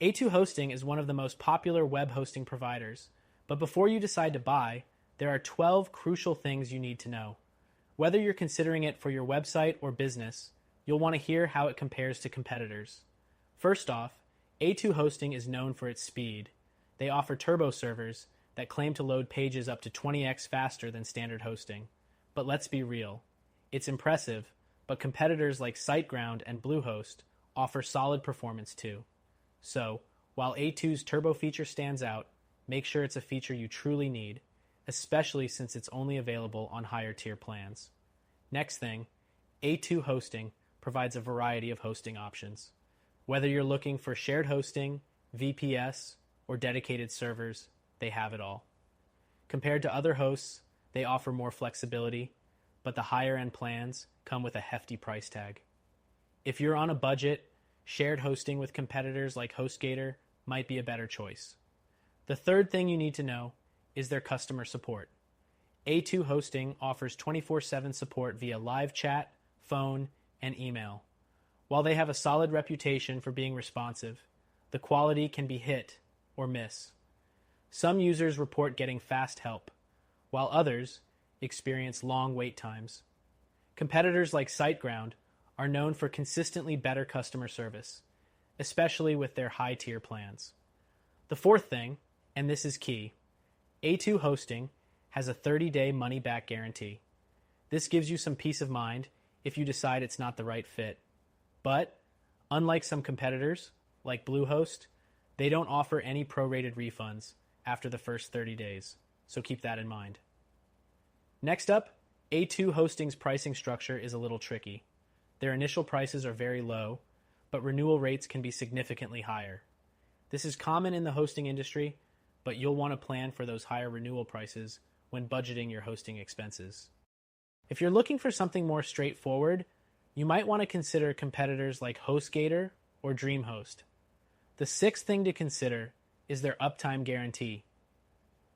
A2 Hosting is one of the most popular web hosting providers, but before you decide to buy, there are 12 crucial things you need to know. Whether you're considering it for your website or business, you'll want to hear how it compares to competitors. First off, A2 Hosting is known for its speed. They offer turbo servers that claim to load pages up to 20x faster than standard hosting. But let's be real. It's impressive, but competitors like SiteGround and Bluehost offer solid performance too. So, while A2's turbo feature stands out, make sure it's a feature you truly need, especially since it's only available on higher tier plans. Next thing, A2 Hosting provides a variety of hosting options. Whether you're looking for shared hosting, VPS, or dedicated servers, they have it all. Compared to other hosts, they offer more flexibility, but the higher end plans come with a hefty price tag. If you're on a budget, shared hosting with competitors like HostGator might be a better choice. The third thing you need to know is their customer support. A2 Hosting offers 24/7 support via live chat, phone, and email. While they have a solid reputation for being responsive, the quality can be hit or miss. Some users report getting fast help, while others experience long wait times. Competitors like SiteGround are known for consistently better customer service, especially with their high-tier plans. The fourth thing, and this is key, A2 Hosting has a 30-day money-back guarantee. This gives you some peace of mind if you decide it's not the right fit. But, unlike some competitors, like Bluehost, they don't offer any prorated refunds after the first 30 days, so keep that in mind. Next up, A2 Hosting's pricing structure is a little tricky. Their initial prices are very low, but renewal rates can be significantly higher. This is common in the hosting industry, but you'll want to plan for those higher renewal prices when budgeting your hosting expenses. If you're looking for something more straightforward, you might want to consider competitors like HostGator or DreamHost. The sixth thing to consider is their uptime guarantee.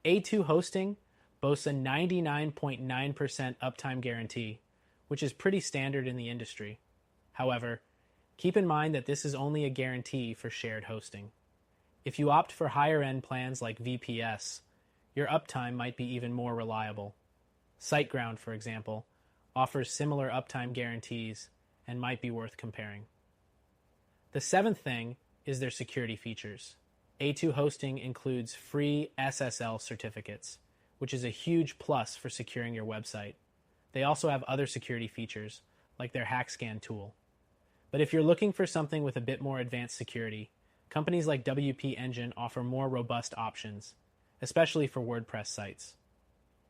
A2 Hosting boasts a 99.9% uptime guarantee, which is pretty standard in the industry. However, keep in mind that this is only a guarantee for shared hosting. If you opt for higher-end plans like VPS, your uptime might be even more reliable. SiteGround, for example, offers similar uptime guarantees and might be worth comparing. The seventh thing is their security features. A2 Hosting includes free SSL certificates, which is a huge plus for securing your website. They also have other security features, like their HackScan tool. But if you're looking for something with a bit more advanced security, companies like WP Engine offer more robust options, especially for WordPress sites.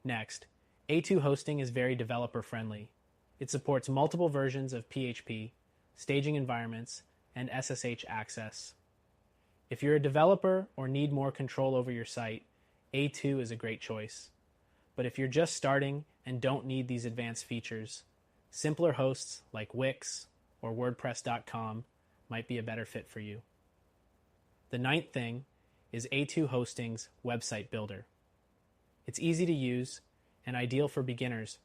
Next, A2 Hosting is very developer-friendly. It supports multiple versions of PHP, staging environments, and SSH access. If you're a developer or need more control over your site, A2 is a great choice. But if you're just starting and don't need these advanced features, simpler hosts like Wix or WordPress.com might be a better fit for you. The ninth thing is A2 Hosting's website builder. It's easy to use and ideal for beginners,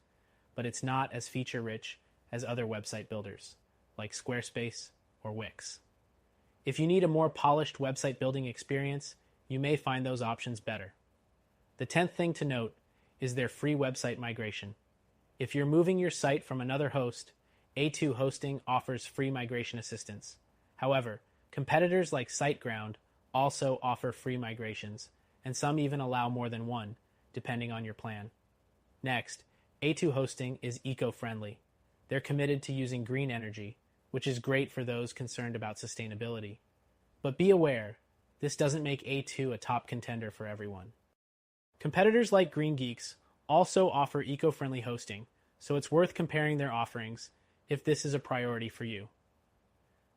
but it's not as feature-rich as other website builders, like Squarespace or Wix. If you need a more polished website building experience, you may find those options better. The 10th thing to note is their free website migration. If you're moving your site from another host, A2 Hosting offers free migration assistance. However, competitors like SiteGround also offer free migrations, and some even allow more than one, depending on your plan. Next, A2 Hosting is eco-friendly. They're committed to using green energy, which is great for those concerned about sustainability. But be aware, this doesn't make A2 a top contender for everyone. Competitors like GreenGeeks also offer eco-friendly hosting, so it's worth comparing their offerings if this is a priority for you.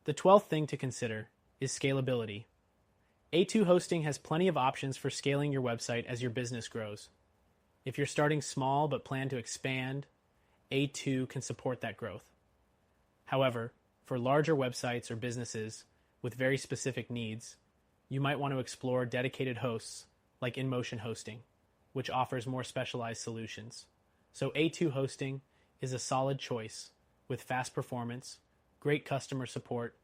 The 12th thing to consider is scalability. A2 Hosting has plenty of options for scaling your website as your business grows. If you're starting small but plan to expand, A2 can support that growth. However, for larger websites or businesses with very specific needs, you might want to explore dedicated hosts like InMotion Hosting, which offers more specialized solutions. So A2 Hosting is a solid choice with fast performance, great customer support,